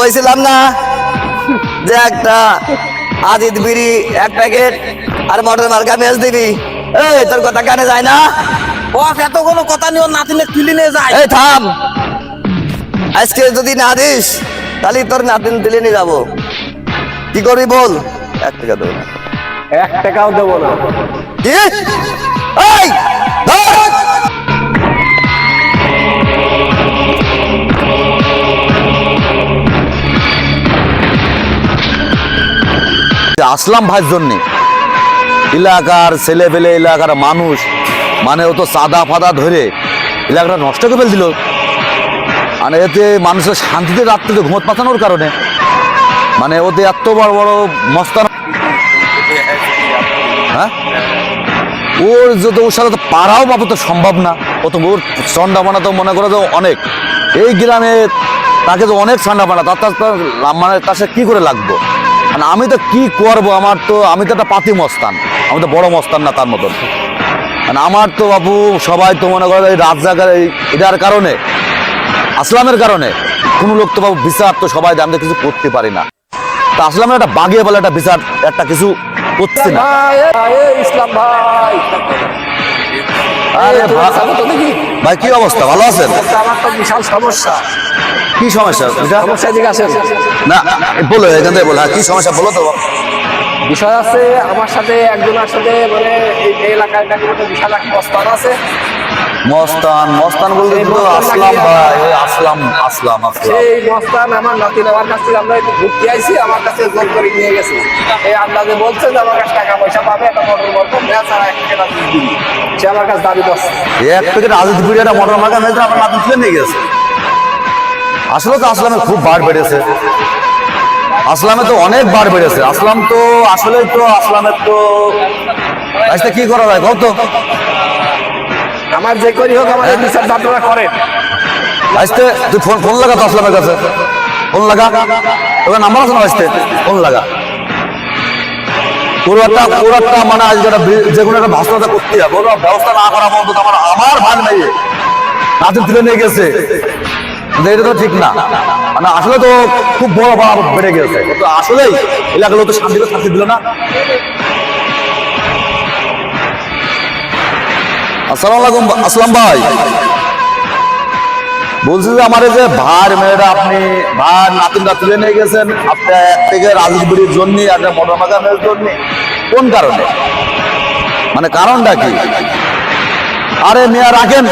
কইছিলাম না যে একটা আজিদ বিড়ি এক প্যাকেট আর মটর মার্কা মেজ দিবি। এই তোর কথা কানে যায় না? বস এত কোনো কথা নিয়ে ওর নাতিনে তুলে নিয়ে যায়। এই থাম, আজকে যদি না দিস তাহলে তোর নাতিন তুলে নিয়ে যাবো। কি করবি বল? 1 টাকা দেবো না। 1 টাকাও দেবো না। কি? এই ধর! আসলাম ভাইয়ের জন্য এলাকার ছেলে পেলে এলাকার মানুষ মানে ও তো চাঁদা ফাদা ধরে এলাকাটা নষ্ট করে ফেল দিল। মানে এতে মানুষের শান্তিতে রাত্রিতে ঘুমোতে পাঠানোর কারণে মানে ওতে এত বড় বড় মস্তান, হ্যাঁ ওর যত ওর সাথে তো পাড়াও পাবো তো সম্ভব না। প্রথম ওর চন্ডা বানা তো মনে করো যে অনেক এই গ্রামে তাকে তো অনেক ঠান্ডা বানা মানে তার সাথে কি করে লাগবো। মানে আমি তো কি করবো, আমি তো একটা পাতি মস্তান, আমি তো বড় মস্তান না তার মতন। মানে আমার তো বাবু সবাই তো মনে করে এই রাত জাগার এটার কারণে আসলামের কারণে কোনো লোক তো বাবু বিচার তো সবাই আমি তো কিছু করতে পারি না। তা আসলামের একটা বাগিয়ে বলে একটা বিচার একটা কিছু করছি না। ইসলাম ভাই, আরে ভাই কি অবস্থা, ভালো আছেন? আমার তো বিশাল সমস্যা। কি সমস্যা? সমস্যা এদিকে আসেন। না বলো, এখান থেকে বলো। হ্যাঁ কি সমস্যা বলো তো। বিষয় আছে আমার সাথে একজনের সাথে মানে এই এলাকায় নাকি একটা বিশাল এক মস্তান আছে। মস্তান মস্তান বলতে তো আসলাম ভাই, ওই আসলাম আসলাম আসলাম সেই মস্তান আমার নাতি নেওয়ার কাছ থেকে আমরা একটু ঘুরতে আইছি, আমার কাছে জোর করে নিয়ে গেছে। এই আন্দাজে বলছে যে আমার কাছে টাকা পয়সা পাবে, একটা মোটর মটর ম্যাচ আর 1 টাকা দিবি। সে আমার কাছে দাবি করছে। এক প্যাকেট আজিদ বিড়ি একটা মটর মাখা মেয়েদের আমার নাতি তুলে নিয়ে গেছে। আসলে তো আসলামের খুব বার বেড়েছে, আসলামে তো অনেক বার বেড়েছে। আসলাম তো আসলে তো আসলামের তো আজকে কি করা যায় কত? আমার যে করি হোক আমার এই বিচারটা আপনারা করেন। আজকে তুই ফোন লাগা তো আসলামের কাছে, ফোন লাগা। তোর নাম্বার আছে না? আজকে ফোন লাগা। পুরোটা মানে আজকে যে কোনো একটা ভাষণটা করতে হবে, ওরা ব্যবস্থা না করা পর্যন্ত আমার ভাগ নেই নাতি তুলে নিয়ে গেছে। এটা তো ঠিক না। মানে আসলে তো খুব বড় ভাব বেড়ে গেছে। তো আসলেই এলাকার লোক তো শান্তিতে থাকতে দিল না। আসসালামু আলাইকুম আসলাম ভাই, বলছি যে আমার এই যে ভাইয়ের মেয়েরা আপনি ভাইয়ের নাতিনটা তুলে নিয়ে গেছেন আপনি এক থেকে রাজীব বিড়ির জন্য একটা মোটর মাখা মেয়ের জন্য, কোন কারণে? মানে কারণটা কি? আরে মেয়া রাখেন,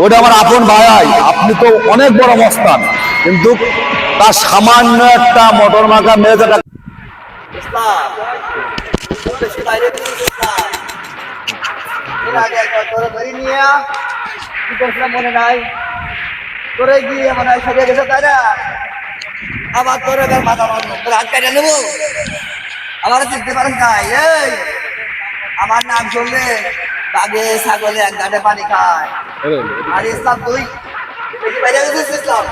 ওটা আমার আপন ভাই। আপনি তো অনেক বড় মস্তান, কিন্তু তার সামান্য একটা মোটর মাখা মেয়ে যেটা ইসলাম তোর দেশে বাইরে গেছিস ইসলাম। এর আগে একবার তোরে ধরে নিয়ে কি করছিলাম মনে নাই? তোরে গিয়ে মানে সারিয়ে গেছে তাই না? আবার তোর এবার মাথা মারবো, তোর হাত কেটে নেবো। আমার চিনতে পারেন নাই? এই আমার নাম শুনলে বাঘে ছাগলে এক ঘাটে পানি খায়। আর ইসলাম তুই দেশে বাইরে গেছিস ইসলাম।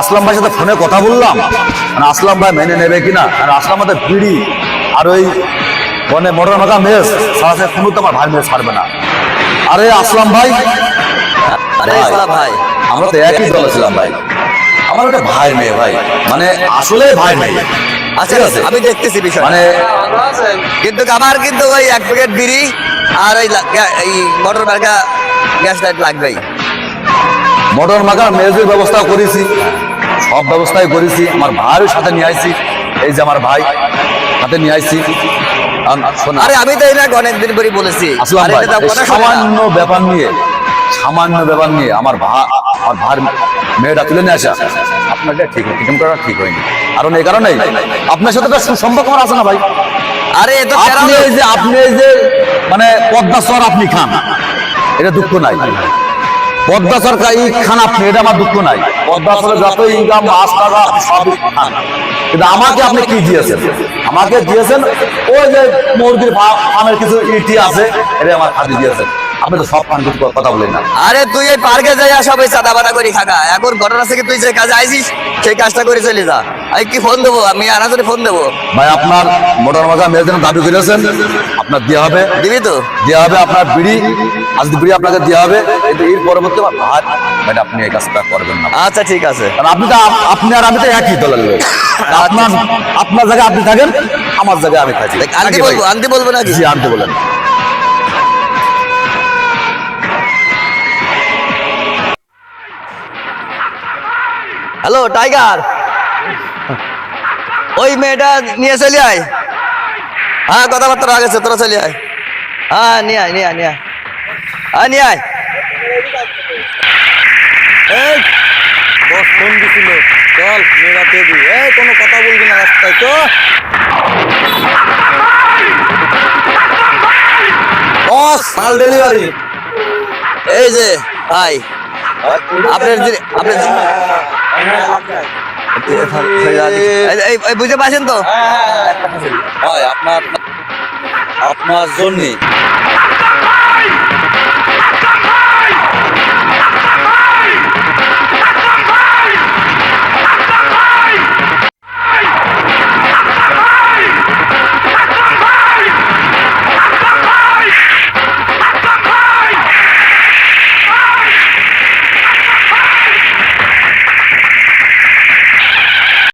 আসলাম ভাইয়ের সাথে ফোনে কথা বললাম, মানে আসলাম ভাই মেনে নেবে কিনা। আর আসলাম আমাদের বিড়ি আর ওই মানে মোটর মাখা মেস সারা কোনো তো আমার ভাই মেয়ে ছাড়বে না। আরে আসলাম ভাই, আরে ইসলাম ভাই, আমরা তো একই দলে ছিলাম ভাই। আমার একটা ভাই মেয়ে ভাই, মানে আসলে ভাই মেয়ে। আচ্ছা ঠিক আছে? আমি দেখতেছি বিষয় মানে কিন্তু আমার কিন্তু ওই 1 প্যাকেট বিড়ি আর এই মোটর মার্কা গ্যাস লাইট লাগবেই। মোটর মাখার মেজের ব্যবস্থা করেছি, সব ব্যবস্থাই করেছি। আমার ভাইয়ের সাথে নিয়ে আইছি, এই যে আমার ভাই সাথে নিয়ে আইছি। আরে আমি তো এটা অনেকদিন পরে বলেছি। আসলাম আর ভাই, এটা তো এই কথা শোনে না। সামান্য ব্যাপার নিয়ে আমার ভাইয়ের মেয়েটা তুলে নিয়ে আসা আপনাকে ঠিক ঠিক করা ঠিক হয়নি। কারণ এই কারণেই আপনার সাথে একটা সুসম্পর্ক আমার আছে না ভাই। আরে এ তো আপনি এই যে মানে পদ্মা চর আপনি খান, এটা দুঃখ নাই। পদ্মা সরকার এই খান আপনি, এটা আমার দুঃখ নাই। পদ্মা সরকার যত ইনকাম মাছ টাকা সব খান, কিন্তু আমাকে আপনি কি দিয়েছেন? আমাকে দিয়েছেন ওই যে মুরগির ফার্মের কিছু ইটি আছে, এটা আমার খাদি দিয়েছেন। আপনি তো সব খান, কিছু কথা বলেন না। আরে তুই এই পার্কে যাই সবাই চাঁদা বাদা করে খাগা। এখন ঘটনা থেকে তুই যে কাজে আইছিস সেই কাজটা করে চলে যা। আমি কি ফোন দেবো? আমি আনাজরে ফোন দেবো। ভাই আপনার মোটর মাখা মেয়ের জন্য দাবি করেছেন, আপনার দেওয়া হবে। দিবি তো? দেওয়া হবে। আপনার বিড়ি আজকে বিড়ি আপনাকে দেওয়া হবে, কিন্তু এর পরবর্তী আমার ভাই আপনি এই কাজটা করবেন না। আচ্ছা ঠিক আছে। কারণ আপনি তো আপনি আর আমি তো একই দলের লোক। আপনার আপনার জায়গায় আপনি থাকেন, আমার জায়গায় আমি থাকি। আন্টি নাকি ভাই? বলবো, আন্টি বলবো নাকি? জি আনতে বলেন। হ্যালো টাইগার, ওই মেয়েটা নিয়ে চলে আয়। হ্যাঁ কথাবার্তা হয়ে গেছে, তোরা চলে আয়। হ্যাঁ নিয়ে আয়, নিয়ে আয়, নিয়ে আয়। হ্যাঁ নিয়ে আয়। এই বস ফোন দিছিল, চল মেয়েরাতে দি। এই কোনো কথা বলবি না রাস্তায় তো। বস মাল ডেলিভারি। এই যে ভাই, আপনার বুঝতে পারছেন তো? হয় আপনার জন্য